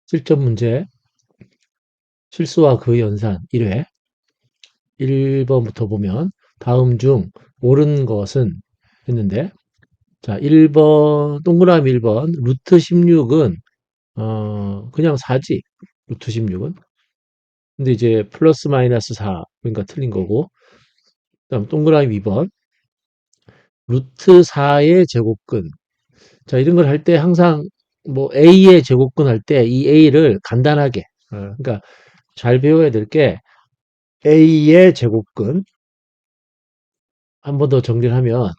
실전 문제 실수와 그 연산 1회 1번부터 보면 다음 중 옳은 것은 했는데 자 1번 동그라미 1번 루트 16은 그냥 4지 루트 16은 근데 이제 플러스 마이너스 4 그러니까 틀린 거고 그다음 동그라미 2번 루트 4의 제곱근 자 이런 걸 할 때 항상 뭐 a의 제곱근 할 때 이 a를 간단하게 그러니까 잘 배워야 될 게 a의 제곱근 한 번 더 정리를 하면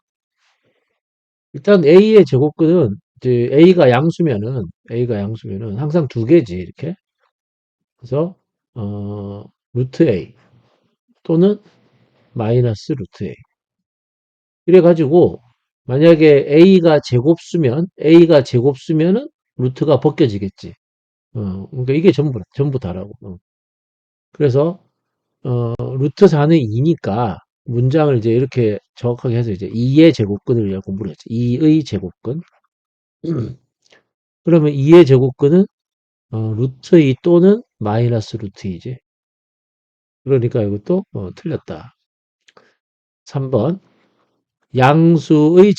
일단 a의 제곱근은 이제 a가 양수면은 항상 두 개지 이렇게 그래서 어, 루트 a 또는 마이너스 루트 a 이래 가지고 만약에 a가 제곱수면은 루트가 벗겨지겠지. 그러니까 이게 전부 다라고. 그래서 루트 4는 2니까 문장을 이제 이렇게 정확하게 해서 이제 2의 제곱근을 위해 공부를 했지. 2의 제곱근. 그러면 2의 제곱근은 루트 2 또는 마이너스 루트 2지. 그러니까 이것도 틀렸다. 3번 양수의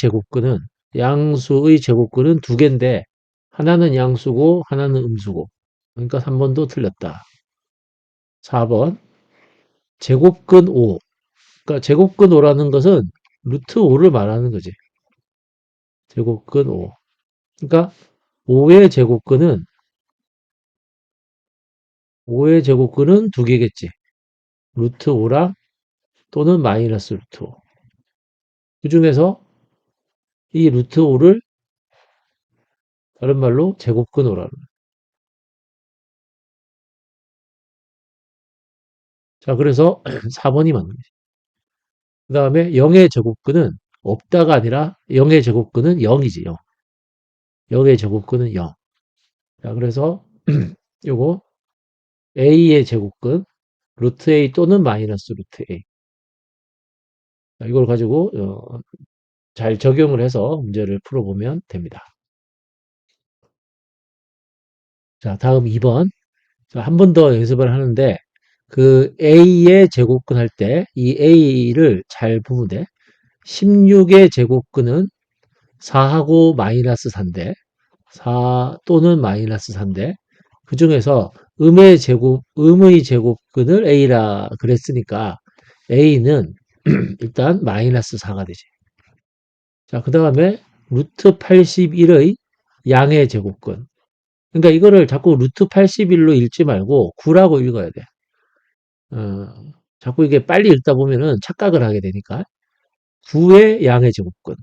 제곱근은 두 개인데 하나는 양수고 하나는 음수고. 그러니까 3번도 틀렸다. 4번 제곱근 5. 그러니까 제곱근 5라는 것은 루트 5를 말하는 거지. 제곱근 5. 그러니까 5의 제곱근은 두 개겠지. 루트 5랑 또는 마이너스 루트 5. 그 중에서 이 루트 5를 다른 말로 제곱근 5라는 거야. 자, 그래서 4번이 맞는 거지. 그 다음에 0의 제곱근은 없다가 아니라 0의 제곱근은 0이지, 0. 0의 제곱근은 0. 자, 그래서 요거 a의 제곱근 루트 a 또는 마이너스 루트 a. 자, 이걸 가지고 잘 적용을 해서 문제를 풀어보면 됩니다. 자, 다음 2번. 자, 한 번 더 연습을 하는데 그 a의 제곱근 할 때 이 a를 잘 보면 돼. 16의 제곱근은 4하고 마이너스 4인데 4 또는 마이너스 4인데 그 중에서 음의 제곱근을 a라 그랬으니까 a는 일단 마이너스 4가 되지. 자, 그 다음에 루트 81의 양의 제곱근. 그러니까 이거를 자꾸 루트 81로 읽지 말고 9라고 읽어야 돼. 자꾸 이게 빨리 읽다 보면은 착각을 하게 되니까 9의 양의 제곱근.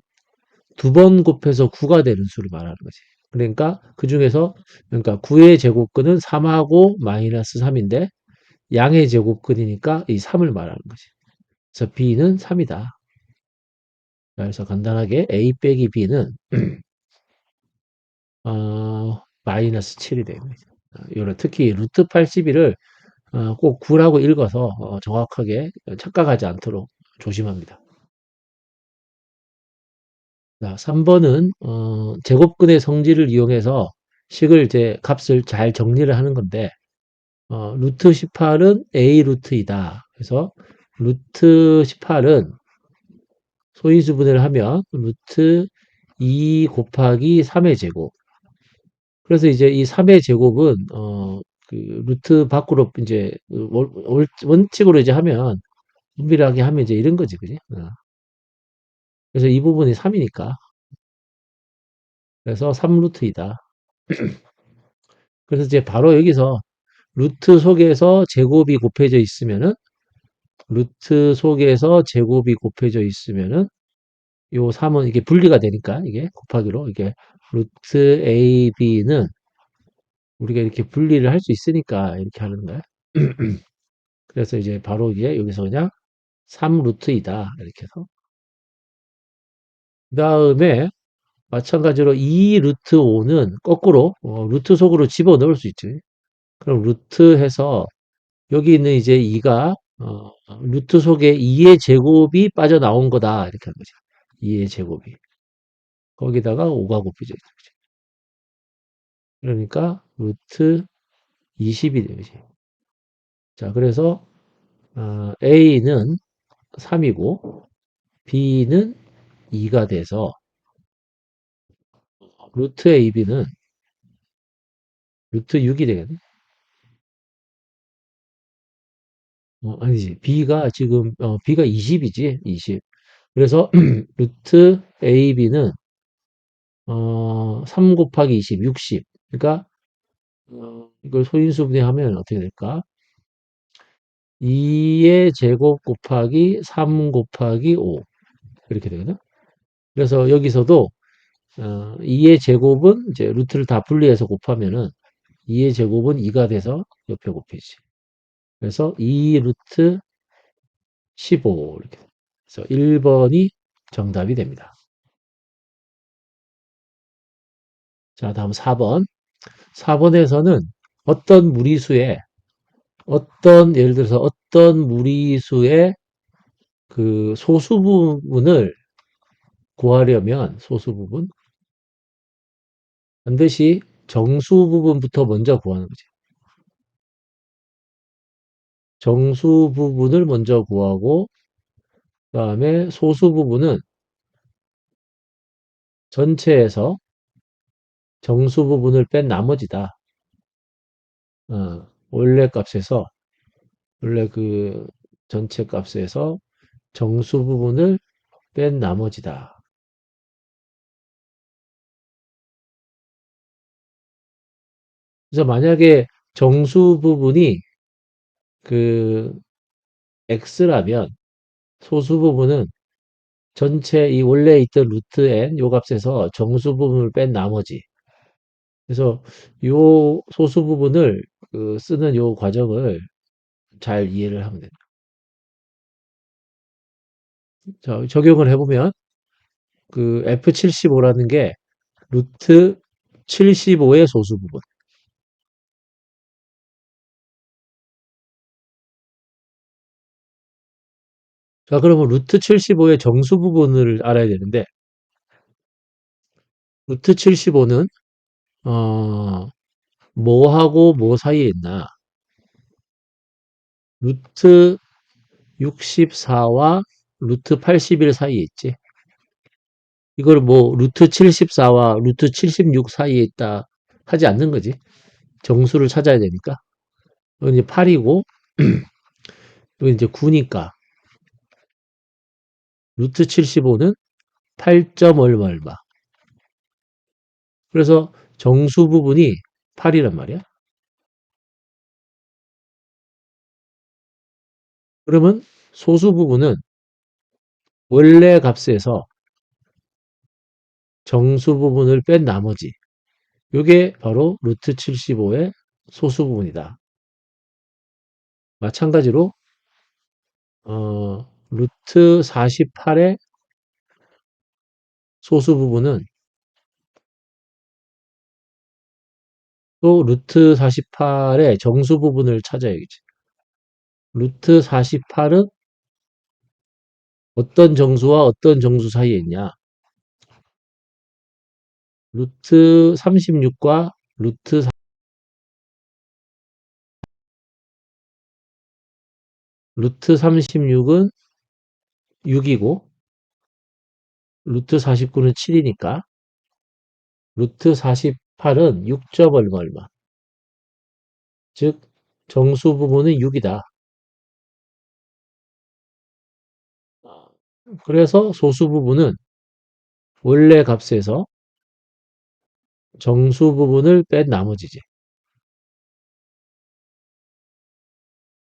두 번 곱해서 9가 되는 수를 말하는 거지. 그러니까 그 중에서 그러니까 9의 제곱근은 3하고 마이너스 3인데 양의 제곱근이니까 이 3을 말하는 거지. 그래서 b는 3이다. 그래서 간단하게 a 빼기 b는 마이너스 7이 되는 거죠. 특히 루트 81을 꼭 9라고 읽어서 정확하게 착각하지 않도록 조심합니다. 자, 3번은 제곱근의 성질을 이용해서 식을 이제 값을 잘 정리를 하는 건데 루트 18은 a 루트이다. 그래서 루트 18은 소인수분해를 하면 루트 2 곱하기 3의 제곱. 그래서 이제 이 3의 제곱은 그 루트 밖으로 이제 원칙으로 이제 하면 분비하게 하면 이제 이런 거지, 그지? 그래서 이 부분이 3이니까. 그래서 3루트이다. 그래서 이제 바로 여기서 루트 속에서 제곱이 곱해져 있으면은 요 3은 이게 분리가 되니까 이게 곱하기로 이게 루트 a, b는 우리가 이렇게 분리를 할 수 있으니까 이렇게 하는 거야. 그래서 이제 바로 이게 여기서 그냥 3루트이다 이렇게 해서 그 다음에 마찬가지로 2 루트 5는 거꾸로 루트 속으로 집어 넣을 수 있지. 그럼 루트 해서 여기 있는 이제 2가 루트 속에 2의 제곱이 빠져나온 거다 이렇게 하는 거죠. 2의 제곱이 거기다가 5가 곱해져 있는 거죠. 그러니까 루트 20이 되지. 자, 그래서 A는 3이고 B는 2가 돼서 루트 AB는 루트 6이 되겠네. 아니지. B가 지금 B가 20이지. 20. 그래서 루트 AB는 3 곱하기 20, 60. 그러니까 이걸 소인수 분해하면 어떻게 될까? 2의 제곱 곱하기 3 곱하기 5 이렇게 되거든. 그래서 여기서도 2의 제곱은 이제 루트를 다 분리해서 곱하면은 2의 제곱은 2가 돼서 옆에 곱히지. 그래서 2 루트 15 이렇게. 그래서 1번이 정답이 됩니다. 자, 다음 4번. 4번에서는 어떤 무리수의 예를 들어서 어떤 무리수의 그 소수 부분을 구하려면 소수 부분 반드시 정수 부분부터 먼저 구하는 거지. 정수 부분을 먼저 구하고 그다음에 소수 부분은 전체에서 정수 부분을 뺀 나머지다. 원래 값에서 원래 그 전체 값에서 정수 부분을 뺀 나머지다. 그래서 만약에 정수 부분이 그 x라면 소수 부분은 전체 이 원래 있던 루트 n 요 값에서 정수 부분을 뺀 나머지. 그래서 요 소수 부분을 쓰는 요 과정을 잘 이해를 하면 됩니다. 자, 적용을 해보면 그 F75라는 게 루트 75의 소수 부분. 자, 그러면 루트 75의 정수 부분을 알아야 되는데 루트 75는 뭐하고 뭐 사이에 있나? 루트 64와 루트 81 사이에 있지. 이걸 뭐 루트 74와 루트 76 사이에 있다 하지 않는 거지. 정수를 찾아야 되니까. 이건 이제 8이고 이건 이제 9니까 루트 75는 8점 얼마 얼마. 그래서 정수 부분이 8이란 말이야. 그러면 소수 부분은 원래 값에서 정수 부분을 뺀 나머지. 이게 바로 루트 75의 소수 부분이다. 마찬가지로 루트 48의 소수 부분은 또 루트 48의 정수 부분을 찾아야겠지. 루트 48은 어떤 정수와 어떤 정수 사이에 있냐? 루트 36과 루트 36은 6이고 루트 49는 7이니까 루트 48은 6점 얼마 얼마. 즉 정수 부분은 6이다. 그래서 소수 부분은 원래 값에서 정수 부분을 뺀 나머지지.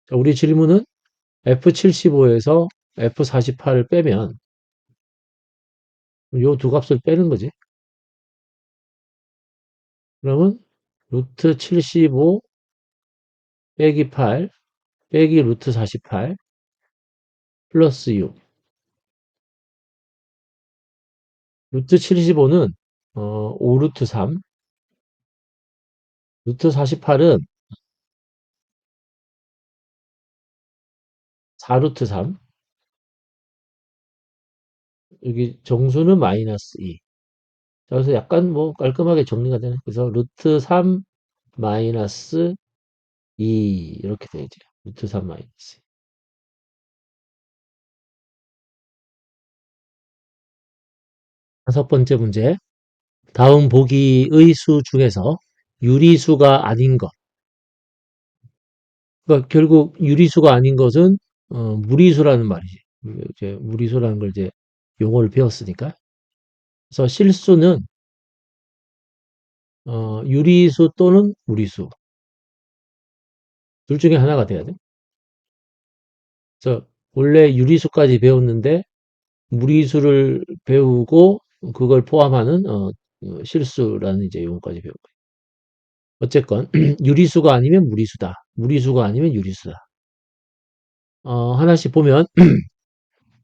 자, 우리 질문은 F75에서 F48을 빼면 요 두 값을 빼는 거지. 그러면 루트 75 빼기 8 빼기 루트 48 플러스 6. 루트 75는 5루트 3, 루트 48은 4루트 3, 여기 정수는 마이너스 2. 자, 그래서 약간 뭐 깔끔하게 정리가 되네. 그래서 루트 3 마이너스 2 이렇게 되죠. 루트 3 마이너스. 다섯 번째 문제. 다음 보기의 수 중에서 유리수가 아닌 것. 그러니까 결국 유리수가 아닌 것은 무리수라는 말이지. 이제 무리수라는 걸 이제 용어를 배웠으니까. 그래서 실수는 유리수 또는 무리수 둘 중에 하나가 돼야 돼. 그래서 원래 유리수까지 배웠는데 무리수를 배우고 그걸 포함하는 실수라는 이제 용어까지 배운 거예요. 어쨌건 유리수가 아니면 무리수다. 무리수가 아니면 유리수다. 하나씩 보면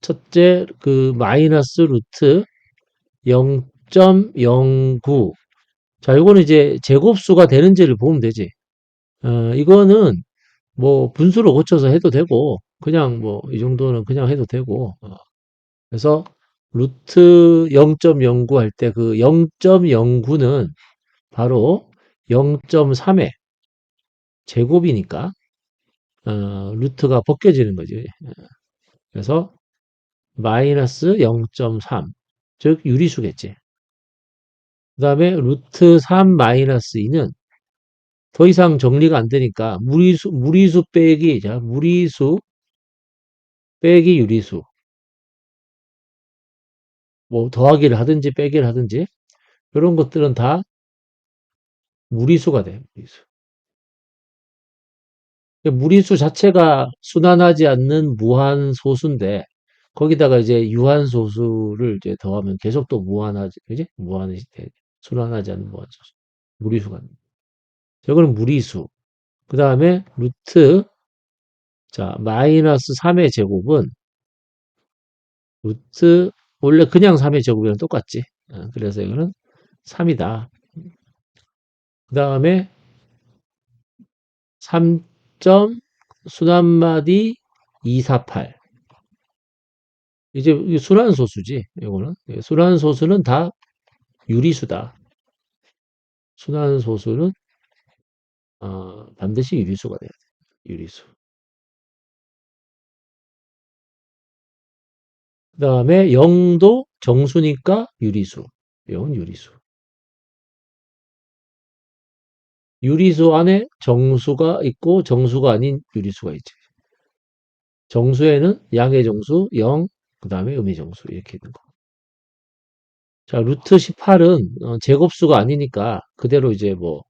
첫째 그 마이너스 루트 0.09. 자, 이거는 이제 제곱수가 되는지를 보면 되지. 이거는 뭐 분수로 고쳐서 해도 되고 그냥 뭐 이 정도는 그냥 해도 되고 그래서 루트 0.09 할 때 그 0.09는 바로 0.3의 제곱이니까 루트가 벗겨지는 거지. 그래서 마이너스 0.3 즉 유리수겠지. 그 다음에 루트 3 마이너스 2는 더 이상 정리가 안 되니까 무리수 빼기, 자, 무리수 빼기 유리수. 뭐 더하기를 하든지 빼기를 하든지 이런 것들은 다 무리수가 돼. 무리수. 무리수 자체가 순환하지 않는 무한소수인데 거기다가 이제 유한소수를 이제 더하면 계속 또 무한하지, 그지? 무한이 돼. 순환하지 않는 무한소수. 무리수가. 저거는 무리수. 그 다음에 루트, 자, 마이너스 3의 제곱은 루트, 원래 그냥 3의 제곱이랑 똑같지. 그래서 이거는 3이다. 그 다음에 3점 순환마디 248. 이제 순환소수지, 이거는. 순환소수는 다 유리수다. 순환소수는, 반드시 유리수가 돼야 돼. 유리수. 그 다음에 0도 정수니까 유리수. 이건 유리수. 유리수 안에 정수가 있고 정수가 아닌 유리수가 있지. 정수에는 양의 정수 0, 그 다음에 음의 정수 이렇게 있는 거. 자, 루트 18은 제곱수가 아니니까 그대로 이제 뭐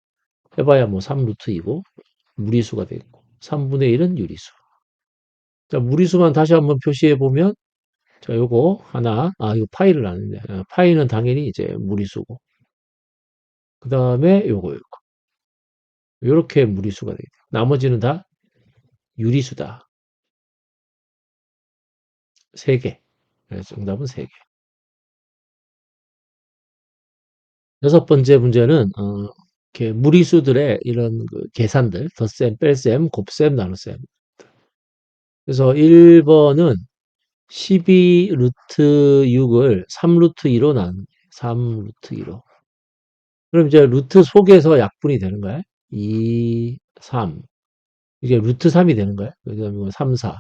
해봐야 뭐 3루트이고 무리수가 되겠고 3분의 1은 유리수. 자, 무리수만 다시 한번 표시해 보면 자, 요거 하나, 이거 파이를 아는데 파이는 당연히 이제 무리수고 그 다음에 요거 요렇게 무리수가 되겠다. 나머지는 다 유리수다. 3개. 그래서 정답은 3개. 여섯 번째 문제는 이렇게 무리수들의 이런 그 계산들, 덧셈, 뺄셈, 곱셈, 나눗셈. 그래서 1번은 12 루트 6을 3 루트 2로 3 루트 2로. 그럼 이제 루트 속에서 약분이 되는 거야. 2, 3. 이게 루트 3이 되는 거야. 그 다음에 3, 4.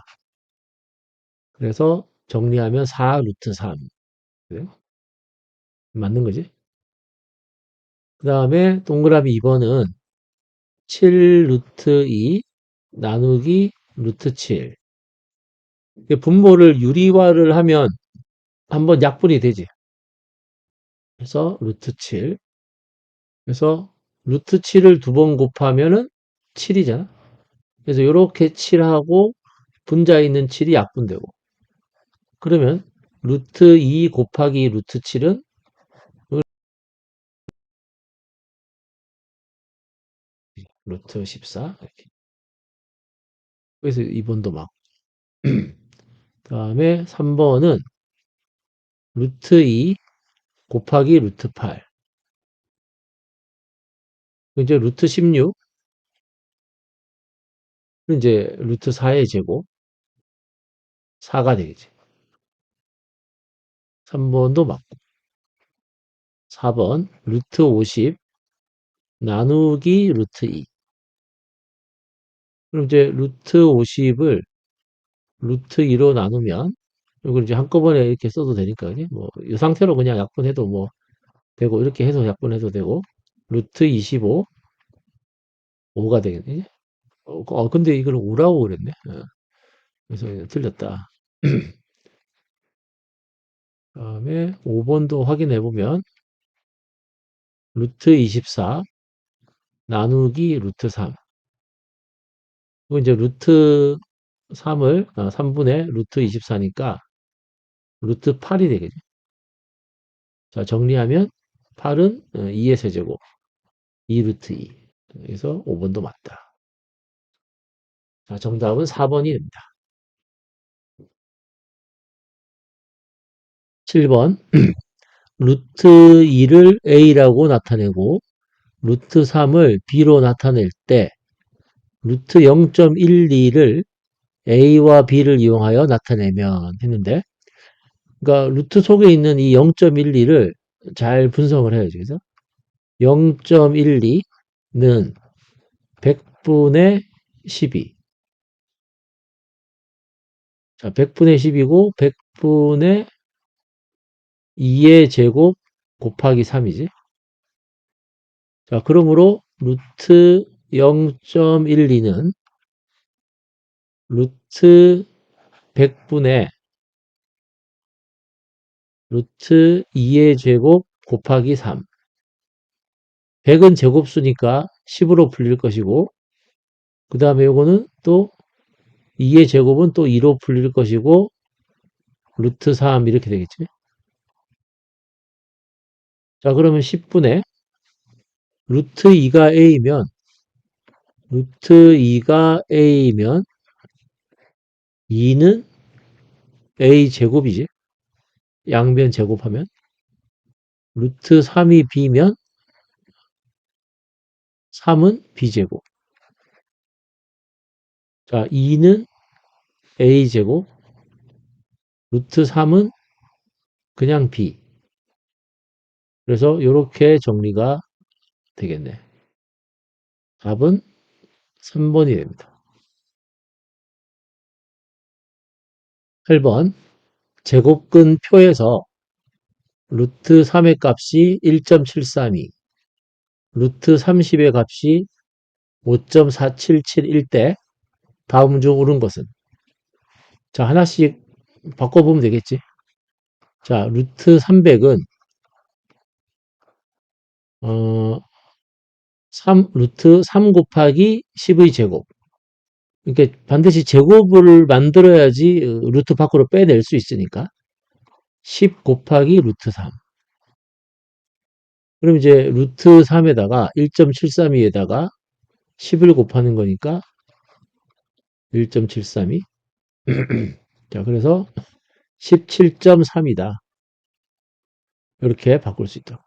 그래서 정리하면 4 루트 3. 그래? 맞는 거지? 그 다음에 동그라미 2번은 7 루트 2 나누기 루트 7. 분모를 유리화를 하면 한번 약분이 되지. 그래서 루트 7. 그래서 루트 7을 두 번 곱하면은 7이잖아. 그래서 이렇게 7하고 분자에 있는 7이 약분되고. 그러면 루트 2 곱하기 루트 7은 루트 14. 이렇게. 그래서 2번도 막. 다음에 3번은 루트 2 곱하기 루트 8. 이제 루트 16. 이제 루트 4의 제곱. 4가 되겠지. 3번도 맞고. 4번 루트 50 나누기 루트 2. 그럼 이제 루트 50을 루트 2로 나누면, 이걸 이제 한꺼번에 이렇게 써도 되니까, 그지? 뭐, 이 상태로 그냥 약분해도 뭐, 되고, 이렇게 해서 약분해도 되고, 루트 25, 5가 되겠네. 근데 이걸 5라고 그랬네. 그래서 틀렸다. 다음에 5번도 확인해보면, 루트 24 나누기 루트 3. 그리고 이제 루트 3을, 3분의 루트 24니까 루트 8이 되겠죠. 자, 정리하면 8은 2의 세제곱, 2 루트 2. 그래서 5번도 맞다. 자, 정답은 4번이 됩니다. 7번. 루트 2를 a라고 나타내고 루트 3을 b로 나타낼 때 루트 0.12를 a와 b를 이용하여 나타내면 했는데, 그러니까 루트 속에 있는 이 0.12를 잘 분석을 해야죠. 그래서 0.12는 100분의 12. 자, 100분의 10이고 100분의 2의 제곱 곱하기 3이지. 자, 그러므로 루트 0.12는 루트 100분의 루트 2의 제곱 곱하기 3. 100은 제곱수니까 10으로 풀릴 것이고, 그 다음에 요거는 또 2의 제곱은 또 2로 풀릴 것이고, 루트 3 이렇게 되겠지. 자, 그러면 10분의 루트 2가 a면 루트 2가 a면 2는 a 제곱이지. 양변 제곱하면 루트 3이 b면 3은 b 제곱. 자, 2는 a 제곱, 루트 3은 그냥 b. 그래서 이렇게 정리가 되겠네. 답은 3번이 됩니다. 8번. 제곱근 표에서 루트 3의 값이 1.732, 루트 30의 값이 5.477일 때 다음 중 옳은 것은? 자, 하나씩 바꿔보면 되겠지. 자, 루트 300은 루트 3 곱하기 10의 제곱. 그러니까 반드시 제곱을 만들어야지 루트 밖으로 빼낼 수 있으니까 10 곱하기 루트 3. 그럼 이제 루트 3에다가 1.732에다가 10을 곱하는 거니까 1.732. 자, 그래서 17.3이다. 이렇게 바꿀 수 있다.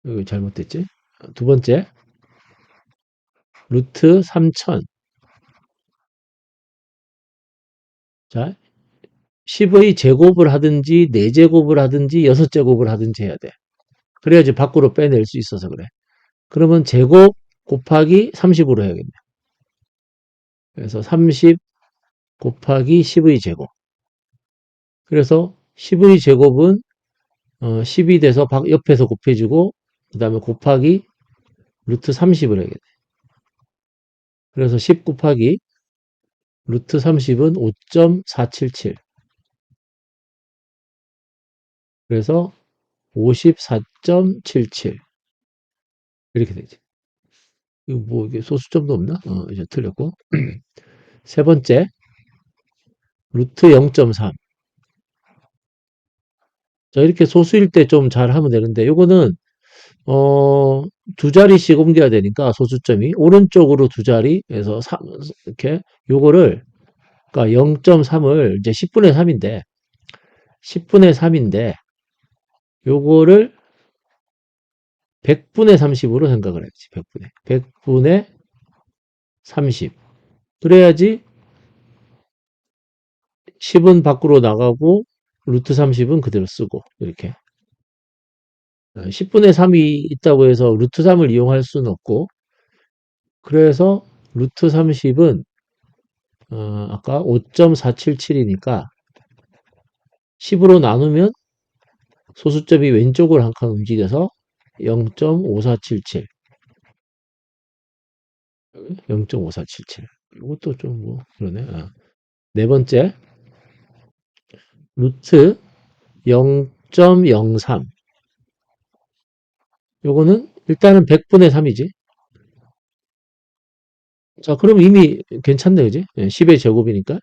이거 잘못됐지? 두 번째, 루트 3000. 자, 10의 제곱을 하든지 4제곱을 하든지 6제곱을 하든지 해야 돼. 그래야지 밖으로 빼낼 수 있어서 그래. 그러면 제곱 곱하기 30으로 해야겠네. 그래서 30 곱하기 10의 제곱. 그래서 10의 제곱은 10이 돼서 옆에서 곱해주고 그 다음에 곱하기 루트 30을 해야겠네. 그래서 10 곱하기 루트 30은 5.477. 그래서 54.77. 이렇게 되지. 이거 뭐 이게 소수점도 없나? 이제 틀렸고. 세 번째, 루트 0.3. 자, 이렇게 소수일 때 좀 잘 하면 되는데, 요거는, 두 자리씩 옮겨야 되니까, 소수점이. 오른쪽으로 두 자리에서 3, 이렇게, 요거를, 그러니까 0.3을 이제 10분의 3인데, 10분의 3인데, 요거를 100분의 30으로 생각을 해야지, 100분의. 100분의 30. 그래야지 10은 밖으로 나가고, 루트 30은 그대로 쓰고, 이렇게. 10분의 3이 있다고 해서 루트 3을 이용할 수는 없고, 그래서 루트 30은 아까 5.477이니까 10으로 나누면 소수점이 왼쪽으로 한 칸 움직여서 0.5477. 0.5477. 이것도 좀 뭐 그러네. 네 번째, 루트 0.03. 요거는 일단은 100분의 3이지. 자, 그럼 이미 괜찮네, 그지? 10의 제곱이니까.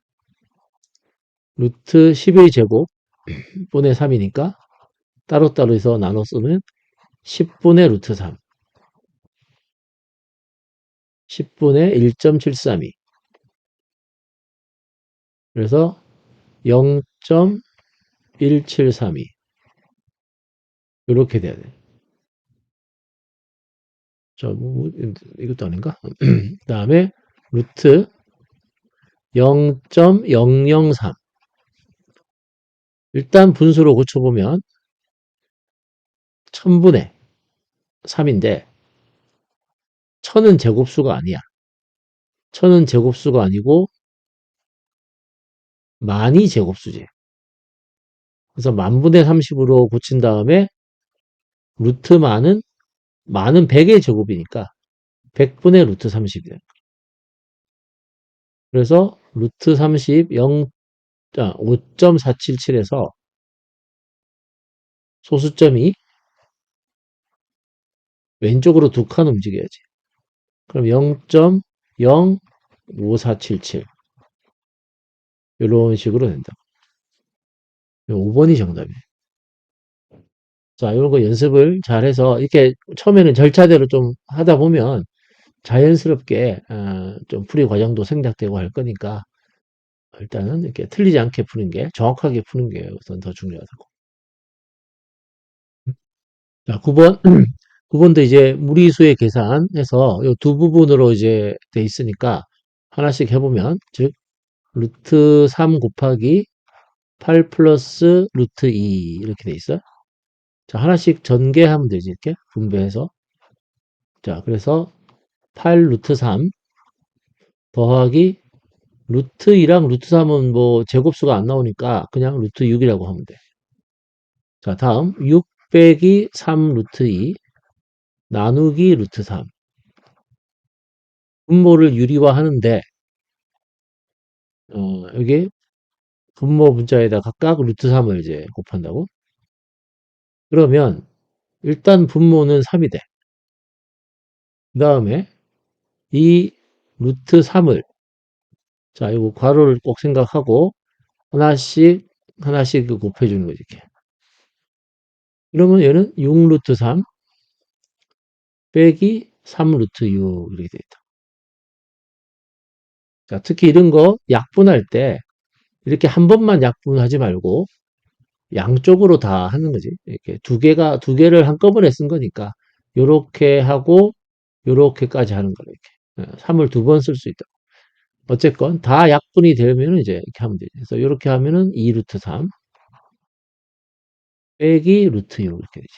루트 11 제곱 분의 3이니까 따로따로 해서 나눠 쓰면 10분의 루트 3. 10분의 1.732. 그래서 0.1732. 이렇게 돼야 돼. 자, 이것도 아닌가? 그 다음에 루트 0.003. 일단 분수로 고쳐보면 1000분의 3인데 1000은 제곱수가 아니야. 1000은 제곱수가 아니고 만이 제곱수지. 그래서 만분의 30으로 고친 다음에 루트 만은 100의 제곱이니까 100분의 루트 30이야. 그래서 루트 30 5.477에서 소수점이 왼쪽으로 두 칸 움직여야지. 그럼 0.05477 이런 식으로 된다. 5번이 정답이에요. 자, 이런 거 연습을 잘해서 이렇게 처음에는 절차대로 좀 하다 보면 자연스럽게 좀 풀이 과정도 생략되고 할 거니까 일단은 이렇게 틀리지 않게 푸는 게 정확하게 푸는 게 우선 더 중요하다고. 자, 9번. 9번도 이제 무리수의 계산해서 이 두 부분으로 이제 돼 있으니까 하나씩 해보면, 즉 루트 3 곱하기 8 플러스 루트 2 이렇게 돼 있어. 자, 하나씩 전개하면 되지, 이렇게 분배해서. 자, 그래서 8 루트 3 더하기 루트 2랑 루트 3은 뭐 제곱수가 안 나오니까 그냥 루트 6이라고 하면 돼. 자, 다음 6 빼기 3 루트 2 나누기 루트 3. 분모를 유리화하는데 여기 분모 문자에다 각각 루트 3을 이제 곱한다고? 그러면 일단 분모는 3이 돼. 그 다음에 이 루트 3을, 자, 이거 괄호를 꼭 생각하고 하나씩 곱해주는 거지, 이렇게. 그러면 얘는 6 루트 3 빼기 3 루트 6 이렇게 돼 있다. 자, 특히 이런 거 약분할 때 이렇게 한 번만 약분하지 말고 양쪽으로 다 하는 거지. 이렇게 두 개를 한꺼번에 쓴 거니까 요렇게 하고 요렇게까지 하는 거예요. 이렇게. 3을 두 번 쓸 수 있다. 어쨌건 다 약분이 되면 이제 이렇게 하면 되죠. 그래서 이렇게 하면은 2 루트 3 빼기 루트 6 이렇게 되지.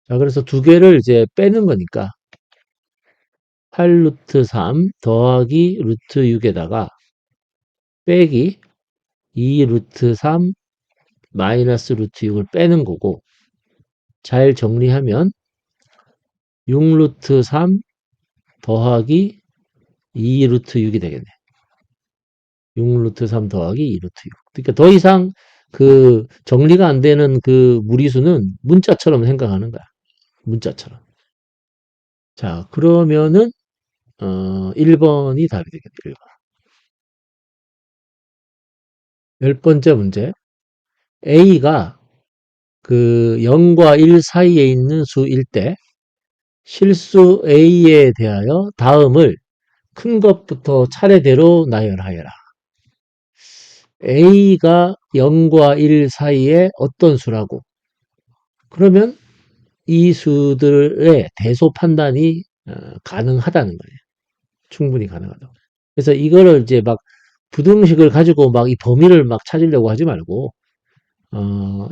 자, 그래서 두 개를 이제 빼는 거니까 8 루트 3 더하기 루트 6에다가 빼기 2 루트 3 마이너스 루트 6을 빼는 거고, 잘 정리하면 6 루트 3 더하기 2 루트 6이 되겠네. 6 루트 3 더하기 2 루트 6. 그러니까 더 이상 그 정리가 안 되는 그 무리수는 문자처럼 생각하는 거야. 문자처럼. 자, 그러면은 1번이 답이 되겠네. 1번. 열 번째 문제. A가 그 0과 1 사이에 있는 수일 때 실수 A에 대하여 다음을 큰 것부터 차례대로 나열하여라. A가 0과 1 사이에 어떤 수라고? 그러면 이 수들의 대소 판단이 가능하다는 거예요. 충분히 가능하다. 그래서 이거를 이제 막 부등식을 가지고 막 이 범위를 막 찾으려고 하지 말고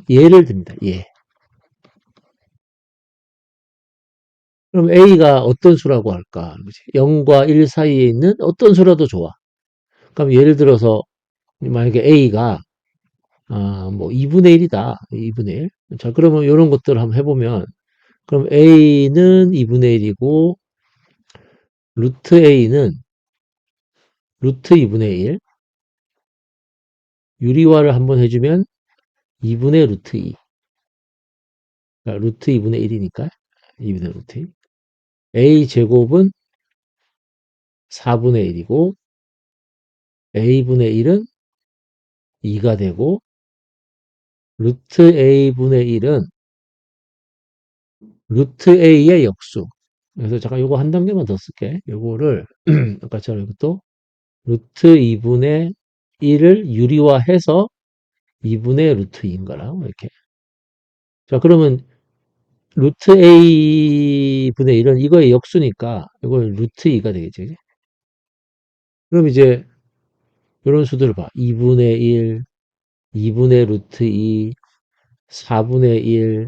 예를 듭니다. 예. 그럼 A가 어떤 수라고 할까? 그치? 0과 1 사이에 있는 어떤 수라도 좋아. 그럼 예를 들어서 만약에 A가 뭐 2분의 1이다. 2분의 1. 자, 그러면 이런 것들을 한번 해보면 그럼 A는 2분의 1이고 루트 A는 루트 2분의 1 유리화를 한번 해주면 2분의 루트 2 그러니까 루트 2분의 1이니까 2분의 루트 1 A 제곱은 4분의 1이고 A분의 1은 2가 되고 루트 A분의 1은 루트 A의 역수. 그래서 잠깐 요거 한 단계만 더 쓸게. 요거를 아까처럼 이것도 루트 2분의 1을 유리화해서 2분의 루트 2인 거라 이렇게. 자, 그러면 루트 A분의 1은 이거의 역수니까 이걸 루트 2가 되겠지. 그지? 그럼 이제 이런 수들을 봐. 2분의 1, 2분의 루트 2, 4분의 1,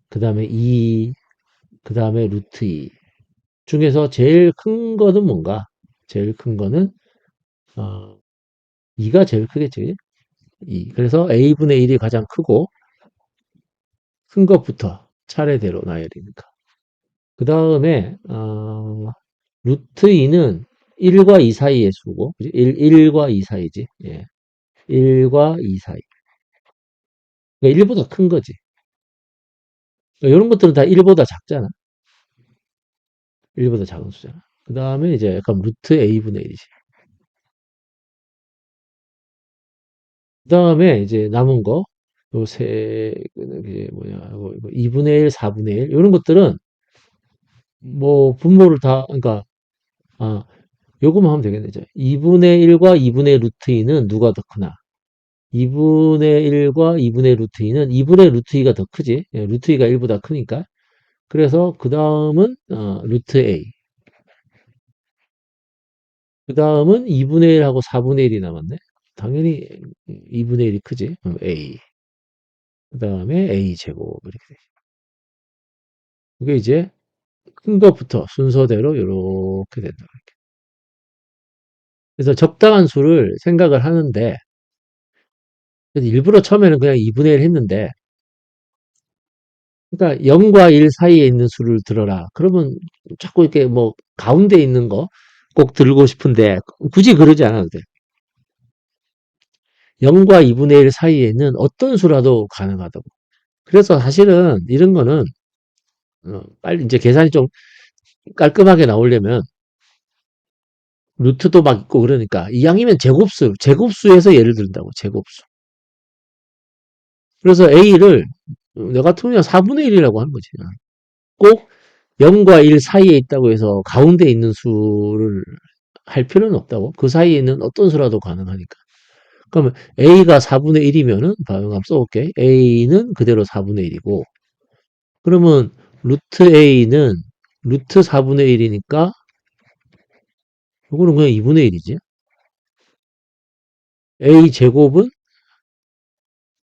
그 다음에 2, 그 다음에 루트 2 중에서 제일 큰 거는 뭔가? 제일 큰 거는 2가 제일 크겠지. 2. 그래서 A분의 1이 가장 크고 큰 것부터 차례대로 놔야 되니까. 그 다음에 루트 2는 1과 2 사이의 수고 1과 2 사이지. 예. 1과 2 사이. 그러니까 1보다 큰 거지. 그러니까 이런 것들은 다 1보다 작잖아. 1보다 작은 수잖아. 그 다음에 이제 약간 루트 A분의 1이지. 그 다음에 이제 남은 거, 요 이게 뭐냐, 2분의 1, 4분의 1, 이런 것들은 뭐 분모를 다, 그러니까, 아, 요거만 하면 되겠네. 이제 2분의 1과 2분의 루트 2는 누가 더 크나? 2분의 1과 2분의 루트 2는 2분의 루트 2가 더 크지. 예, 루트 2가 1보다 크니까. 그래서 그 다음은 루트 A. 그 다음은 2분의 1하고 4분의 1이 남았네. 당연히 2분의 1이 크지. 그럼 A. 그 다음에 A 제곱 이렇게 돼. 이게 이제 큰 것부터 순서대로 이렇게 된다. 그래서 적당한 수를 생각을 하는데 일부러 처음에는 그냥 2분의 1 했는데 그러니까 0과 1 사이에 있는 수를 들어라. 그러면 자꾸 이렇게 뭐 가운데 있는 거 꼭 들고 싶은데 굳이 그러지 않아도 돼. 0과 2분의 1 사이에 있는 어떤 수라도 가능하다고. 그래서 사실은 이런 거는 빨리 이제 계산이 좀 깔끔하게 나오려면 루트도 막 있고 그러니까 이왕이면 제곱수에서 예를 든다고 제곱수. 그래서 A를 내 같으면 그냥 4분의 1이라고 하는 거지. 꼭 0과 1 사이에 있다고 해서 가운데 있는 수를 할 필요는 없다고. 그 사이에 있는 어떤 수라도 가능하니까. 그러면 A가 4분의 1이면은 한번 써볼게. A는 그대로 4분의 1이고 그러면 루트 A는 루트 4분의 1이니까 이거는 그냥 2분의 1이지. A 제곱은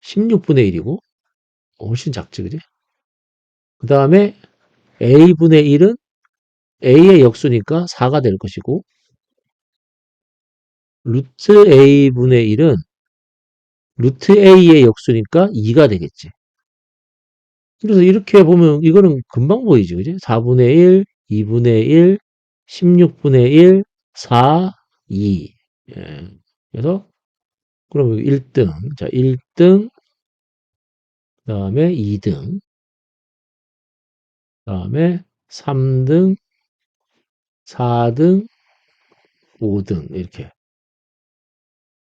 16분의 1이고 훨씬 작지 그지? 그 다음에 A분의 1은 A의 역수니까 4가 될 것이고 루트 A분의 1은 루트 A의 역수니까 2가 되겠지. 그래서 이렇게 보면 이거는 금방 보이지 그지? 4분의 1, 2분의 1, 16분의 1, 4, 2. 예. 그래서 그럼 1등, 자 1등, 그 다음에 2등, 그 다음에 3등, 4등, 5등 이렇게.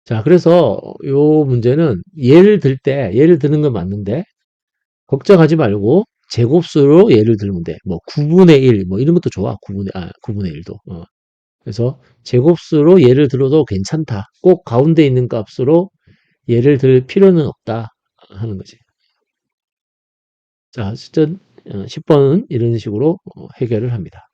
자 그래서 요 문제는 예를 드는 건 맞는데 걱정하지 말고 제곱수로 예를 들면 돼. 뭐 9분의 1, 뭐 이런 것도 좋아. 9분의 1도. 그래서 제곱수로 예를 들어도 괜찮다. 꼭 가운데 있는 값으로 예를 들 필요는 없다 하는 거지. 자, 실전 10번은 이런 식으로 해결을 합니다.